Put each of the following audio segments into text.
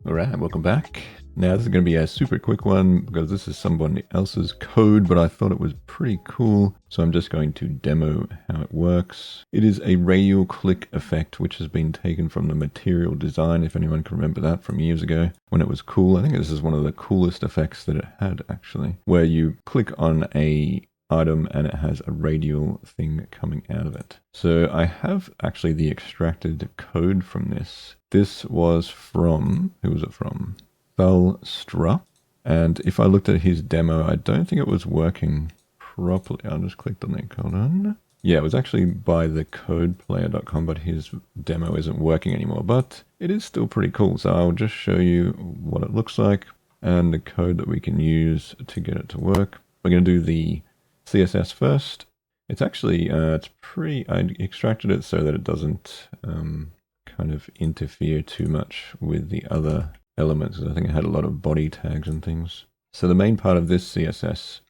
Alright, welcome back. Now this is going to be a super quick one because this is someone else's code, but I thought it was pretty cool. So I'm just going to demo how it works. It is a radial click effect, which has been taken from the material design, if anyone can remember that from years ago when it was cool. I think this is one of the coolest effects that it had actually, where you click on a item and it has a radial thing coming out of it. So I have actually the extracted code from this. This was from, who was it from? Strupp. And if I looked at his demo, I don't think it was working properly. I'll just click the link, hold on. Yeah, it was actually by the codeplayer.com, but his demo isn't working anymore, but it is still pretty cool. So I'll just show you what it looks like and the code that we can use to get it to work. We're going to do the CSS first. It's actually, it's pretty, I extracted it so that it doesn't kind of interfere too much with the other elements, because I think it had a lot of body tags and things. So the main part of this CSS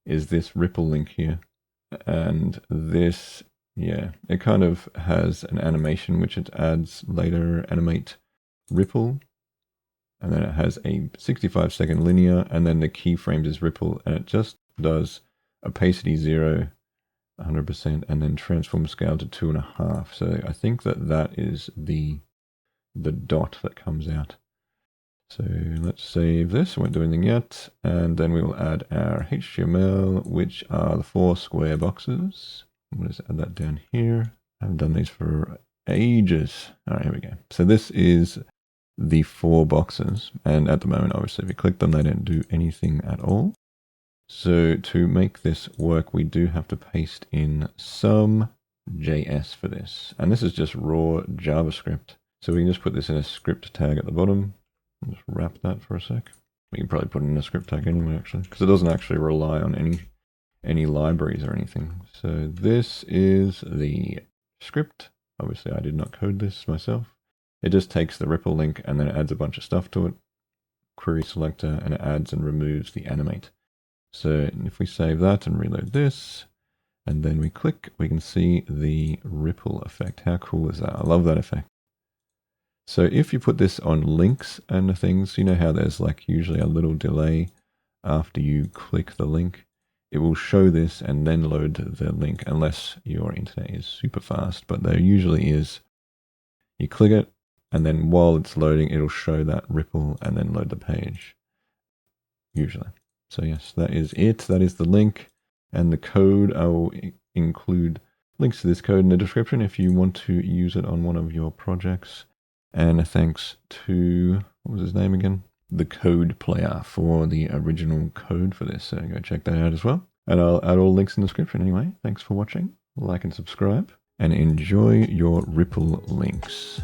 is this ripple link here. And this, yeah, it kind of has an animation which it adds later, animate ripple. And then it has a 65-second linear, and then the keyframes is ripple, and it just does opacity 0, 100%, and then transform scale to 2.5. So I think that is the dot that comes out. So let's save this, won't do anything yet, and then we will add our HTML, which are the 4 square boxes. We'll just add that down here. I haven't done these for ages. All right, here we go. So this is the 4 boxes, and at the moment, obviously, if you click them, they don't do anything at all. So to make this work, we do have to paste in some JS for this. And this is just raw JavaScript. So we can just put this in a script tag at the bottom. I'll just wrap that for a sec. We can probably put it in a script tag anyway, actually, because it doesn't actually rely on any libraries or anything. So this is the script. Obviously, I did not code this myself. It just takes the ripple link and then it adds a bunch of stuff to it. Query selector, and it adds and removes the animate. So if we save that and reload this, and then we click, we can see the ripple effect. How cool is that? I love that effect. So if you put this on links and things, you know how there's like usually a little delay after you click the link. It will show this and then load the link unless your internet is super fast, but there usually is. You click it, and then while it's loading, it'll show that ripple and then load the page, usually. So yes, that is it. That is the link and the code. I will include links to this code in the description if you want to use it on one of your projects. And thanks to, what was his name again? The code player for the original code for this. So go check that out as well. And I'll add all links in the description anyway. Thanks for watching. Like and subscribe and enjoy your ripple links.